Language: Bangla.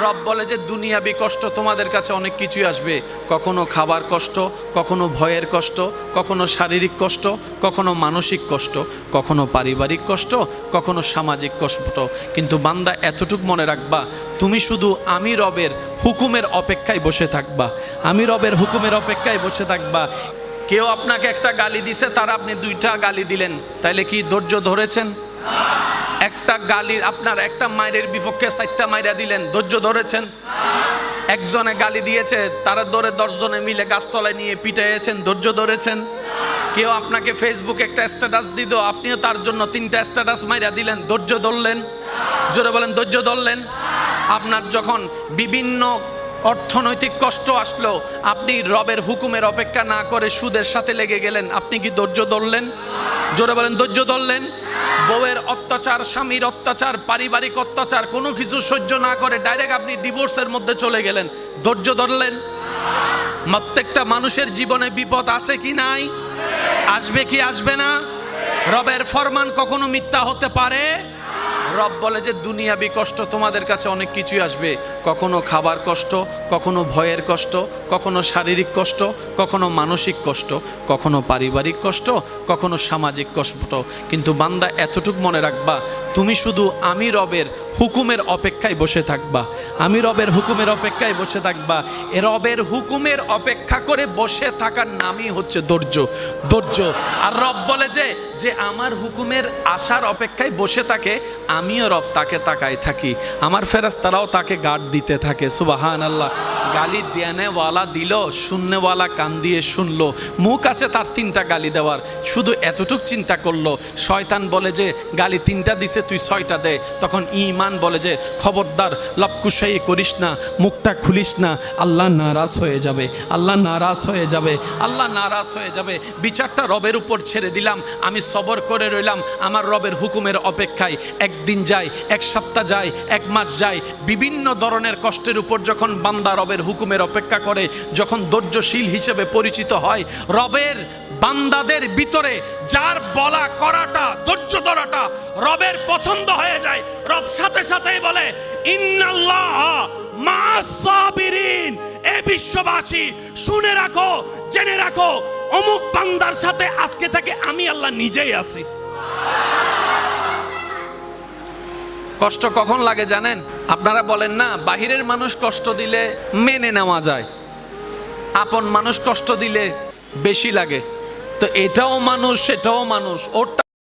রব বলে যে দুনিয়াবি কষ্ট তোমাদের কাছে অনেক কিছুই আসবে, কখনো খাবার কষ্ট, কখনো ভয়ের কষ্ট, কখনো শারীরিক কষ্ট, কখনো মানসিক কষ্ট, কখনো পারিবারিক কষ্ট, কখনো সামাজিক কষ্ট। কিন্তু বান্দা এতটুকু মনে রাখবা, তুমি শুধু আমি রবের হুকুমের অপেক্ষায় বসে থাকবা, আমি রবের হুকুমের অপেক্ষায় বসে থাকবা। কেউ আপনাকে একটা গালি দিছে, তার আপনি 2টা গালি দিলেন, তাইলে কি ধৈর্য ধরেছেন? একটা গালির আপনার একটা মায়ের বিপক্ষে 4টা মাইরা দিলেন, ধৈর্য ধরেছেন? একজনে গালি দিয়েছে, তারা ধরে 10 জনে মিলে গাছতলায় নিয়ে পিটাইয়েছেন, ধৈর্য ধরেছেন? কেউ আপনাকে ফেসবুকে একটা স্ট্যাটাস দিল, আপনিও তার জন্য 3টা স্ট্যাটাস মাইরা দিলেন, ধৈর্য ধরলেন? জোরে বলেন, ধৈর্য ধরলেন? আপনার যখন বিভিন্ন অর্থনৈতিক কষ্ট আসলো, আপনি রবের হুকুমের অপেক্ষা না করে সুদের সাথে লেগে গেলেন, আপনি কি ধৈর্য ধরলেন? জোরে বলেন, ধৈর্য ধরলেন? বউয়ের অত্যাচার, স্বামীর অত্যাচার, পারিবারিক অত্যাচার, কোনো কিছু সহ্য না করে ডাইরেক্ট আপনি ডিভোর্সের মধ্যে চলে গেলেন, ধৈর্য ধরলেন? প্রত্যেকটা মানুষের জীবনে বিপদ আছে কি নাই? আসবে কি আসবে না? রবের ফরমান কখনো মিথ্যা হতে পারে? রব বলে যে দুনিয়াবি কষ্ট তোমাদের কাছে অনেক কিছুই আসবে, কখনো খাবার কষ্ট, কখনো ভয়ের কষ্ট, কখনো শারীরিক কষ্ট, কখনো মানসিক কষ্ট, কখনো পারিবারিক কষ্ট, কখনো সামাজিক কষ্ট। কিন্তু বান্দা এতটুকু মনে রাখবা, তুমি শুধু আমি রবের হুকুমের অপেক্ষায় বসে থাকবা, আমি রবের হুকুমের অপেক্ষায় বসে থাকবা। এ রবের হুকুমের অপেক্ষা করে বসে থাকার নামই হচ্ছে ধৈর্য। ধৈর্য। আর রব বলে যে যে আমার হুকুমের আশার অপেক্ষায় বসে থাকে, আমিও রব তাকে তাকাই থাকি, আমার ফেরেশতারাও তাকে গার্ড দিতে থাকে। সুবহানাল্লাহ। গালি দেনেওয়ালা দিল, শুননেওয়ালা কান দিয়ে শুনলো। মুখ আছে তার 3টা গালি দেওয়ার, শুধু এতটুক চিন্তা করলো। শয়তান বলে যে গালি 3টা দিছে, তুই 6টা দে। তখন ঈমান বলে যে খবরদার, লপকুশাই করিস না, মুখটা খুলিস না, আল্লাহ নারাজ হয়ে যাবে, আল্লাহ নারাজ হয়ে যাবে, আল্লাহ নারাজ হয়ে যাবে। বিচারটা রবের উপর ছেড়ে দিলাম, আমি সবর করে রইলাম আমার রবের হুকুমের অপেক্ষায়। একদিন যায়, 1 সপ্তাহ যায়, 1 মাস যায়, বিভিন্ন ধরনের কষ্টের উপর যখন বান্দা রবের হুকুমের অপেক্ষা করে, যখন ধৈর্যশীল হিসেবে পরিচিত হয়, রবের বান্দাদের ভিতরে যার বলা করাটা, ধৈর্য ধরাটা রবের পছন্দ হয়ে যায়, রব সাথে সাথেই বলে ইন্নাল্লাহ মা'আস সাবিরিন। এ বিশ্ববাসী শুনে রাখো, জেনে রাখো, অমুক বান্দার সাথে আজকে থেকে আমি আল্লাহ নিজেই আছি। কষ্ট কখন লাগে জানেন? আপনারা বলেন না, বাহিরের মানুষ কষ্ট দিলে মেনে নেওয়া যায়, আপন মানুষ কষ্ট দিলে বেশি লাগে। তো এটাও মানুষ, সেটাও মানুষ, ওরটা